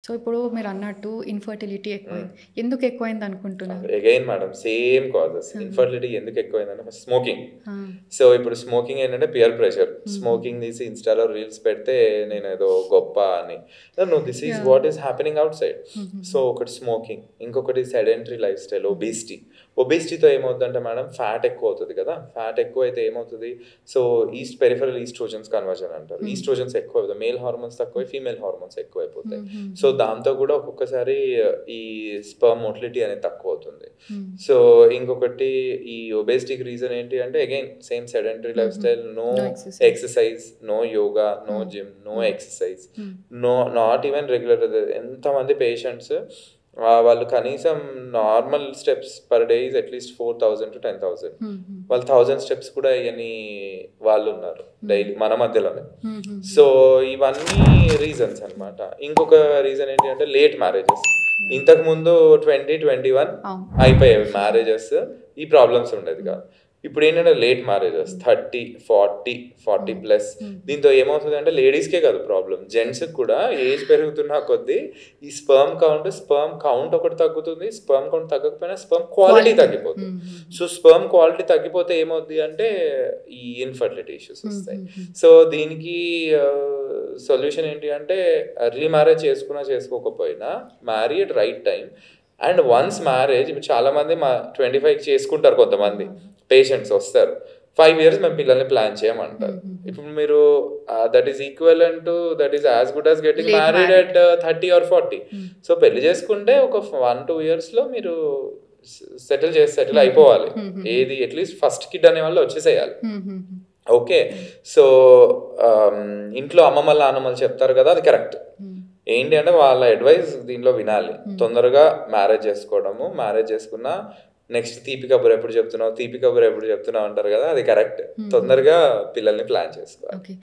So, ఇప్పుడు మీరన్నట్టు infertility ఎక్కువైంది. ఎందుకు ఎక్కువైందనుకుంటున్నారు? Again madam same causes. ఆ! ఇన్‌ఫర్టిలిటీ ఎందుకు ఎక్కువైందంటే ఫస్ట్ స్మోకింగ్. ఆ! సో, ఇప్పుడు స్మోకింగ్ ఏంటంటే పియర్ ప్రెషర్. హుహు. స్మోకింగ్ తీసి ఇన్‌స్టాలో రీల్స్ పెడితే నేనేదో గొప్ప అని. No this is yeah! What is happening outside. So, హుహుహు. ఒకటి స్మోకింగ్. ఇంకొకటి సెడెంటరీ లైఫ్ స్టైల్, ఒబేసిటీ. ఒబేసిటీతో ఏమవుద్దంటే మేడం ఫ్యాట్ ఎక్కువవుతది కదా! ఫ్యాట్ ఎక్కువైతే ఏమవుతది? సో, పెరిఫెరల్ ఈస్ట్రోజన్స్ కన్వర్జన్ అంటారు. హ్మ్. ఈస్ట్రోజన్స్ ఎక్కువవుతాయి. మేల్ హార్మోన్స్ తక్కువై ఫీమేల్ హార్మోన్స్ ఎక్కువైపోతాయి. సో, హుహుహు. దాంతో కూడా ఒక్కొక్కసారి ఈ స్పెర్మ్ మోటిలిటీ అనేది తక్కువవుతుంది. హ్మ్. సో, ఇంకొకటి ఈ ఒబేసిటీకి రీజన్ ఏంటి అంటే అగైన్ సేమ్ సెడెంటరీ లైఫ్ హుహు. Style, no no exercise. Exercise, no yoga, no hmm. Gym, no hmm. Exercise, hmm. Not even regular. ఎంతమంది పేషెంట్స్ వాళ్ళు కనీసం normal steps per day is at least 4000 to 10,000. హుహు. వాళ్ళు 1000 స్టెప్స్ కూడా ఎయ్యని వాళ్ళున్నారు హ్మ్. డైలీ మన మధ్యలోనే. హుహుహు. సో, ఇవన్నీ రీజన్స్ అన్నమాట. ఇంకొక రీజన్ ఏంటి అంటే లేట్ మ్యారేజెస్. యాహ్! ఇంతకుముందు 20, 21 అవును. అయిపోయేవి మ్యారేజెస్. ఈ ప్రాబ్లమ్స్ ఉండేది హ్మ్. కాదు. ఇప్పుడేంటంటే లేట్ మ్యారేజెస్ హ్మ్. 30, 40, 40 హ్మ్. ప్లస్. హ్మ్. దీంతో ఏమవుతదంటే లేడీస్‌కే కాదు ప్రాబ్లమ్. జెంట్స్‌కి కూడా ఏజ్ పెరుగుతున్న కొద్దీ ఈ స్పెర్మ్ కౌంట్ ఒకటి తగ్గుతుంది. స్పెర్మ్ కౌంట్ తగ్గకపోయినా స్పెర్మ్ క్వాలిటీ క్వాలిటీ. తగ్గిపోతుంది. హుహుహు. సో, స్పెర్మ్ క్వాలిటీ తగ్గిపోతే ఏమవుద్ది అంటే ఈ ఇన్‌ఫర్టిలిటీ ఇష్యూస్ వస్తాయి. హుహుహు. సో, దీనికి సొల్యూషన్ ఏంటి అంటే ఎర్లీ మ్యారేజ్ చేసుకున్నా చేసుకోకపోయినా marry at right time. And once marriage ఇప్పుడు చాలామంది 25కి చేసుకుంటారు కొంతమంది హుహు. పేషెంట్స్ వస్తారు. 5 ఇయర్స్ మేము పిల్లల్ని ప్లాన్ చేయమంటారు. హుహుహు. ఇప్పుడు మీరు that is equivalent to that is as good as getting late married married. At 30 or 40. Hmm. So, పెళ్లి చేసుకుంటే ఒక 1, 2 ఇయర్స్‌లో మీరు సెటిల్ హుహు. అయిపోవాలి. హుహుహు. ఏది అట్‌లీస్ట్ ఫస్ట్ కిడ్ అనేవాళ్ళు వచ్చేసేయాలి. హుహుహు. ఓకే. హ్మ్. సో, ఇంట్లో అమ్మమ్మలు, నానమ్మలు చెప్తారు కదా! అది కరెక్ట్. హ్మ్. ఏంటి అంటే వాళ్ళ అడ్వైస్ దీనిలో వినాలి. హ్మ్. తొందరగా మ్యారేజ్ చేసుకోవడము. మ్యారేజ్ చేసుకున్న నెక్స్ట్ తీపి కబురు ఎప్పుడు చెప్తున్నావు? తీపి కబురు ఎప్పుడు చెప్తున్నావు అంటారు కదా! అది కరెక్ట్. హుహు. తొందరగా పిల్లల్ని ప్లాన్ చేసుకోవాలి. ఓకే.